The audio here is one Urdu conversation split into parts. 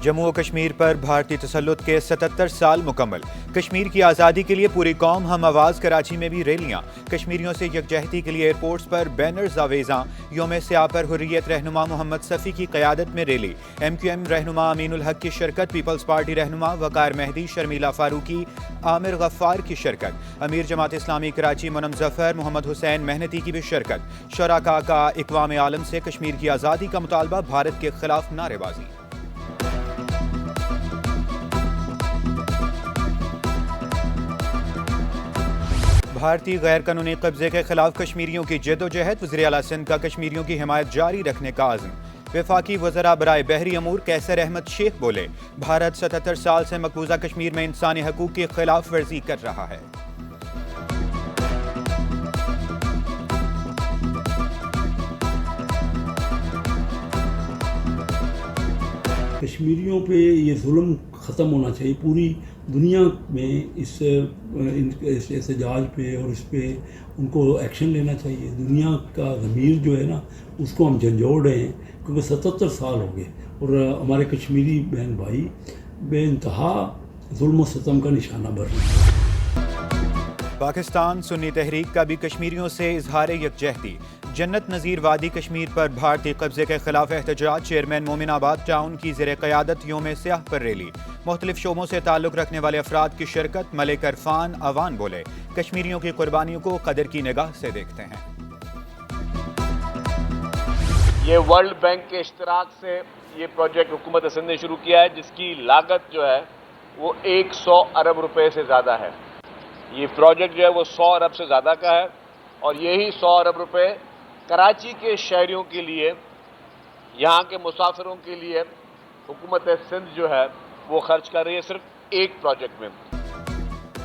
جموں و کشمیر پر بھارتی تسلط کے 77 سال مکمل۔ کشمیر کی آزادی کے لیے پوری قوم ہم آواز۔ کراچی میں بھی ریلیاں۔ کشمیریوں سے یکجہتی کے لیے ایئرپورٹس پر بینرز آویزاں۔ یوم سیاہ پر حریت رہنما محمد صفی کی قیادت میں ریلی۔ MQM رہنما امین الحق کی شرکت۔ پیپلز پارٹی رہنما وقار مہدی، شرمیلا فاروقی، عامر غفار کی شرکت۔ امیر جماعت اسلامی کراچی منم ظفر، محمد حسین محنتی کی بھی شرکت۔ شرکاء کا اقوام عالم سے کشمیر کی آزادی کا مطالبہ، بھارت کے خلاف نعرے بازی۔ بھارتی غیر قانونی قبضے کے خلاف کشمیریوں کی جدوجہد، وزیر اعلیٰ سندھ کا کشمیریوں کی حمایت جاری رکھنے کا عزم۔ وفاقی وزراء برائے بحری امور قیصر احمد شیخ بولے، بھارت 77 سال سے مقبوضہ کشمیر میں انسانی حقوق کی خلاف ورزی کر رہا ہے۔ کشمیریوں پہ یہ ظلم ختم ہونا چاہیے، پوری دنیا میں اس احتجاج پہ اور اس پہ ان کو ایکشن لینا چاہیے۔ دنیا کا ضمیر جو ہے نا اس کو ہم جھنجھوڑ رہے ہیں، کیونکہ 77 سال ہو گئے اور ہمارے کشمیری بہن بھائی بے انتہا ظلم و ستم کا نشانہ بن رہے ہیں۔ پاکستان سنی تحریک کا بھی کشمیریوں سے اظہار یکجہتی۔ جنت نظیر وادی کشمیر پر بھارتی قبضے کے خلاف احتجاج، چیئرمین مومن آباد ٹاؤن کی زیر قیادت یوم سیاہ پر ریلی۔ مختلف شعبوں سے تعلق رکھنے والے افراد کی شرکت۔ ملک عرفان اوان بولے، کشمیریوں کی قربانیوں کو قدر کی نگاہ سے دیکھتے ہیں۔ یہ ورلڈ بینک کے اشتراک سے یہ پروجیکٹ حکومت سندھ نے شروع کیا ہے، جس کی لاگت جو ہے وہ 100 ارب روپے سے زیادہ ہے۔ یہ پروجیکٹ جو ہے وہ 100 ارب سے زیادہ کا ہے، اور یہی 100 ارب روپے کراچی کے شہریوں کے لیے، یہاں کے مسافروں کے لیے حکومت سندھ جو ہے وہ خرچ کر رہی ہے صرف ایک پروجیکٹ میں۔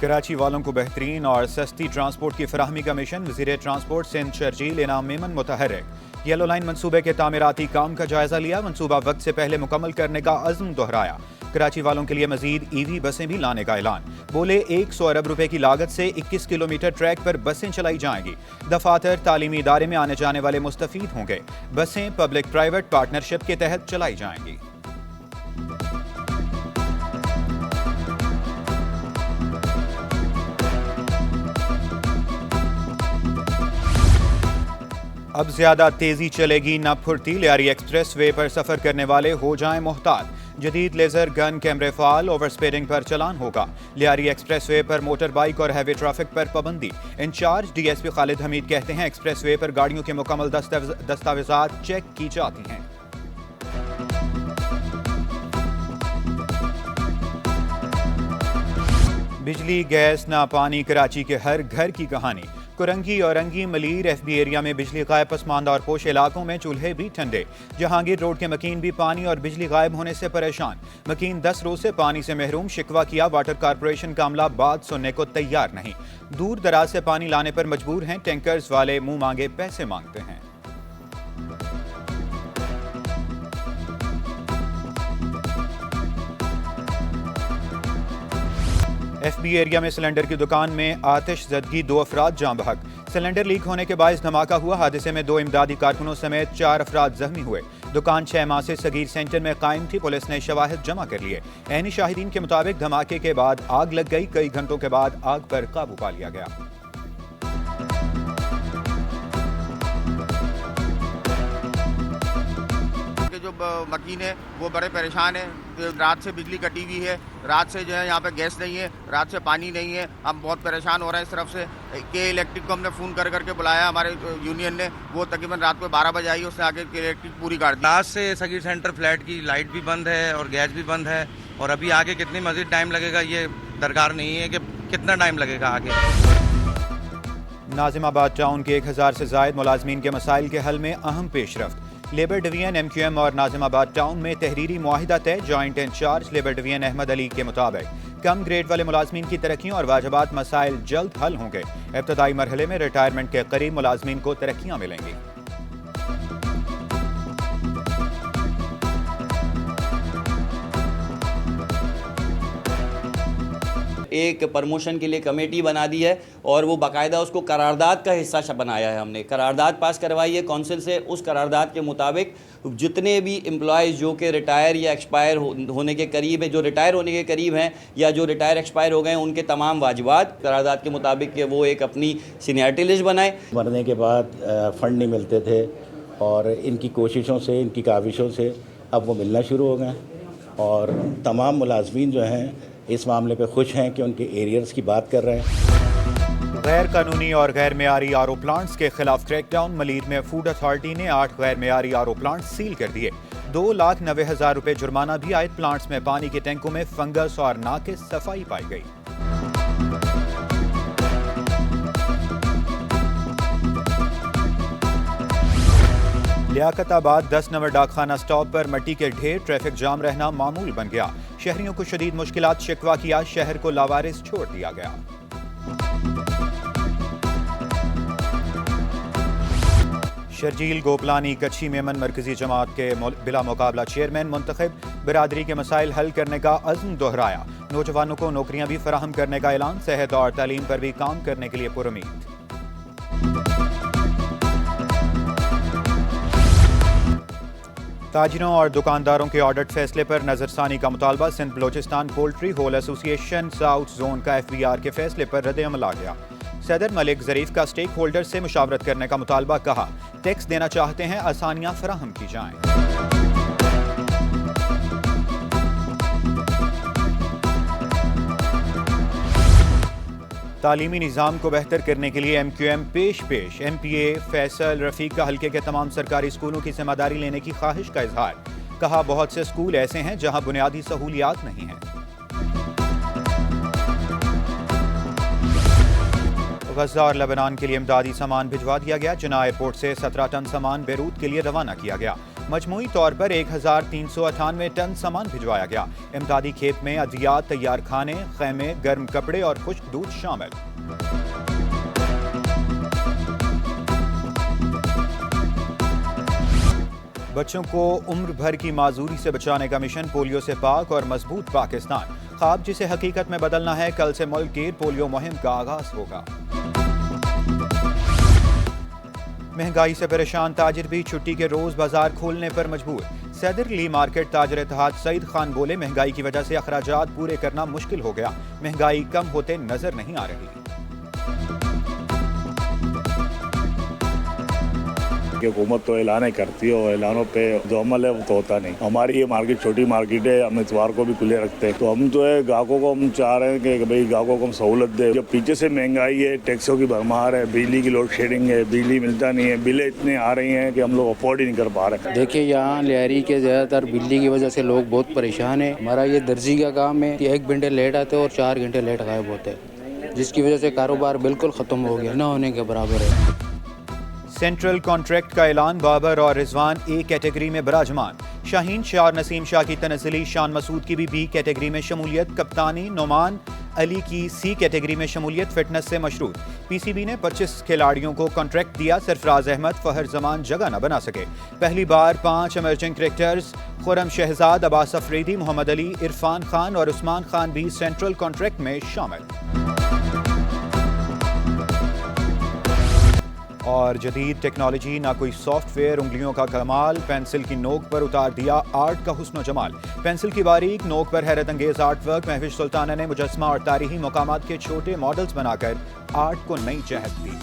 کراچی والوں کو بہترین اور سستی ٹرانسپورٹ کی فراہمی کا مشن، وزیر ٹرانسپورٹ سندھ شرجیل انعام میمن متحرک۔ یلو لائن منصوبے کے تعمیراتی کام کا جائزہ لیا، منصوبہ وقت سے پہلے مکمل کرنے کا عزم دہرایا۔ کراچی والوں کے لیے مزید EV بسیں بھی لانے کا اعلان، بولے 100 ارب روپے کی لاگت سے 21 کلومیٹر ٹریک پر بسیں چلائی جائیں گی۔ دفاتر، تعلیمی ادارے میں آنے جانے والے مستفید ہوں گے۔ بسیں پبلک پرائیویٹ پارٹنرشپ کے تحت چلائی جائیں گی۔ اب زیادہ تیزی چلے گی نہ پھرتی، لیاری ایکسپریس وے پر سفر کرنے والے ہو جائیں محتاط۔ جدید لیزر گن کیمرے فعال، اوور سپیڈنگ پر چلان ہوگا۔ لیاری ایکسپریس وے پر موٹر بائیک اور ہیوی ٹریفک پر پابندی۔ انچارج DSP خالد حمید کہتے ہیں، ایکسپریس وے پر گاڑیوں کے مکمل دستاویزات چیک کی جاتی ہیں۔ بجلی، گیس نہ پانی، کراچی کے ہر گھر کی کہانی۔ کرنگی اور انگی ملیر FB ایریا میں بجلی غائب، پسماندہ اور پوش علاقوں میں چولہے بھی ٹھنڈے۔ جہانگیر روڈ کے مکین بھی پانی اور بجلی غائب ہونے سے پریشان۔ مکین 10 روز سے پانی سے محروم، شکوہ کیا، واٹر کارپوریشن کا عملہ بات سننے کو تیار نہیں۔ دور دراز سے پانی لانے پر مجبور ہیں، ٹینکرز والے منہ مانگے پیسے مانگتے ہیں۔ FB ایریا میں سلنڈر کی دکان میں آتش زدگی، 2 افراد جاں بحق۔ سلنڈر لیک ہونے کے باعث دھماکہ ہوا، حادثے میں 2 امدادی کارکنوں سمیت 4 افراد زخمی ہوئے۔ دکان 6 ماہ سے صغیر سینٹر میں قائم تھی، پولیس نے شواہد جمع کر لیے۔ عینی شاہدین کے مطابق دھماکے کے بعد آگ لگ گئی، کئی گھنٹوں کے بعد آگ پر قابو پا لیا گیا۔ جو مکین ہے وہ بڑے پریشان ہیں، رات سے بجلی کٹی ہوئی ہے، رات سے جو ہے یہاں پہ گیس نہیں ہے، رات سے پانی نہیں ہے، ہم بہت پریشان ہو رہے ہیں اس طرف سے۔ کہ الیکٹرک کو ہم نے فون کر کے بلایا، ہمارے یونین نے، وہ تقریباً رات کو 12 بجے آئی، اس نے آگے الیکٹرک پوری کاٹ دی۔ رات سے صغیر سینٹر فلیٹ کی لائٹ بھی بند ہے اور گیس بھی بند ہے، اور ابھی آگے کتنی مزید ٹائم لگے گا یہ درکار نہیں ہے کہ کتنا ٹائم لگے گا آگے۔ ناظم آباد ٹاؤن کے 1000 سے زائد ملازمین کے مسائل کے حل میں اہم پیش رفت۔ لیبر ڈویژن MQM اور ناظم آباد ٹاؤن میں تحریری معاہدہ طے، joint in charge labour division Ahmad Ali کے مطابق کم گریڈ والے ملازمین کی ترقیوں اور واجبات مسائل جلد حل ہوں گے۔ ابتدائی مرحلے میں ریٹائرمنٹ کے قریب ملازمین کو ترقیاں ملیں گی۔ ایک پرموشن کے لیے کمیٹی بنا دی ہے اور وہ باقاعدہ اس کو قرارداد کا حصہ بنایا ہے. ہم نے قرارداد پاس کروائی ہے کونسل سے. اس قرارداد کے مطابق جتنے بھی امپلائیز جو کہ ریٹائر یا ایکسپائر ہونے کے قریب ہیں, جو ریٹائر ہونے کے قریب ہیں یا جو ریٹائر ایکسپائر ہو گئے ہیں, ان کے تمام واجبات قرارداد کے مطابق کہ وہ ایک اپنی سینئرٹی لسٹ بنائیں. مرنے کے بعد فنڈ نہیں ملتے تھے اور ان کی کوششوں سے, ان کی کاوشوں سے اب وہ ملنا شروع ہو گئے اور تمام ملازمین جو ہیں اس معاملے پہ خوش ہیں کہ ان کے ایریئرز کی بات کر رہے ہیں. غیر قانونی اور غیر معیاری آر او پلانٹس کے خلاف کریک ڈاؤن. ملیر میں فوڈ اتھارٹی نے 8 غیر معیاری آر او پلانٹس سیل کر دیے. 2,90,000 روپے جرمانہ بھی عائد. پلانٹس میں پانی کے ٹینکوں میں فنگس اور ناقص صفائی پائی گئی. لیاقت آباد 10 نمبر ڈاک خانہ سٹاپ پر مٹی کے ڈھیر. ٹریفک جام رہنا معمول بن گیا. شہریوں کو شدید مشکلات. شکوہ کیا, شہر کو لاوارث چھوڑ دیا گیا. شرجیل گوپلانی کچھی میمن مرکزی جماعت کے بلا مقابلہ چیئرمین منتخب. برادری کے مسائل حل کرنے کا عزم دہرایا. نوجوانوں کو نوکریاں بھی فراہم کرنے کا اعلان. صحت اور تعلیم پر بھی کام کرنے کے لیے پرامید. تاجروں اور دکانداروں کے آڈٹ فیصلے پر نظر ثانی کا مطالبہ. سندھ بلوچستان پولٹری ہول ایسوسی ایشن ساؤتھ زون کا FBR کے فیصلے پر رد عمل آ گیا. صدر ملک ظریف کا سٹیک ہولڈر سے مشاورت کرنے کا مطالبہ. کہا ٹیکس دینا چاہتے ہیں, آسانیاں فراہم کی جائیں. تعلیمی نظام کو بہتر کرنے کے لیے MQM پیش. MPA فیصل رفیق کا حلقے کے تمام سرکاری اسکولوں کی ذمہ داری لینے کی خواہش کا اظہار. کہا بہت سے اسکول ایسے ہیں جہاں بنیادی سہولیات نہیں ہیں. غزہ اور لبنان کے لیے امدادی سامان بھجوا دیا گیا. جناح ایئرپورٹ سے 17 ٹن سامان بیروت کے لیے روانہ کیا گیا. مجموعی طور پر 1398 ٹن سامان بھجوایا گیا. امدادی کھیپ میں ادویات, تیار کھانے, خیمے, گرم کپڑے اور خشک دودھ شامل. بچوں کو عمر بھر کی معذوری سے بچانے کا مشن. پولیو سے پاک اور مضبوط پاکستان. خواب جسے حقیقت میں بدلنا ہے. کل سے ملک گیر پولیو مہم کا آغاز ہوگا. مہنگائی سے پریشان تاجر بھی چھٹی کے روز بازار کھولنے پر مجبور. صدر لی مارکیٹ تاجر اتحاد سعید خان بولے مہنگائی کی وجہ سے اخراجات پورے کرنا مشکل ہو گیا. مہنگائی کم ہوتے نظر نہیں آ رہی. حکومت تو اعلان کرتی ہے اور اعلانوں پہ جو عمل ہے وہ تو ہوتا نہیں. ہماری یہ مارکیٹ چھوٹی مارکیٹ ہے, ہم اتوار کو بھی کھلے رکھتے ہیں. تو ہم جو ہے گاہکوں کو ہم چاہ رہے ہیں کہ بھئی گاہکوں کو ہم سہولت دے. جب پیچھے سے مہنگائی ہے, ٹیکسوں کی بھرمار ہے, بجلی کی لوڈ شیڈنگ ہے, بجلی ملتا نہیں ہے, بلیں اتنے آ رہی ہیں کہ ہم لوگ افورڈ ہی نہیں کر پا رہے. دیکھیے یہاں لیاری کے زیادہ تر بجلی کی وجہ سے لوگ بہت پریشان ہیں. ہمارا یہ درزی کا کام ہے کہ 1 گھنٹے لیٹ آتے اور 4 گھنٹے لیٹ غائب ہوتے, جس کی وجہ سے کاروبار بالکل ختم ہو گیا, نہ ہونے کے برابر ہے. سینٹرل کانٹریکٹ کا اعلان. بابر اور رضوان A کیٹیگری میں براجمان. شاہین شاہ اور نسیم شاہ کی تنزلی. شان مسعود کی بھی B کیٹیگری میں شمولیت. کپتانی نعمان علی کی C کیٹیگری میں شمولیت. فٹنس سے مشروط. PCB نے 25 کھلاڑیوں کو کانٹریکٹ دیا. سرفراز احمد, فہر زمان جگہ نہ بنا سکے. پہلی بار 5 ایمرجنگ کرکٹرز خرم شہزاد, عباس افریدی, محمد علی, عرفان خان اور عثمان خان بھی سینٹرل کانٹریکٹ میں شامل. اور جدید ٹیکنالوجی, نہ کوئی سافٹ ویئر, انگلیوں کا کمال. پینسل کی نوک پر اتار دیا آرٹ کا حسن و جمال. پینسل کی باریک نوک پر حیرت انگیز آرٹ ورک. مہوش سلطانہ نے مجسمہ اور تاریخی مقامات کے چھوٹے ماڈلز بنا کر آرٹ کو نئی جہت دی.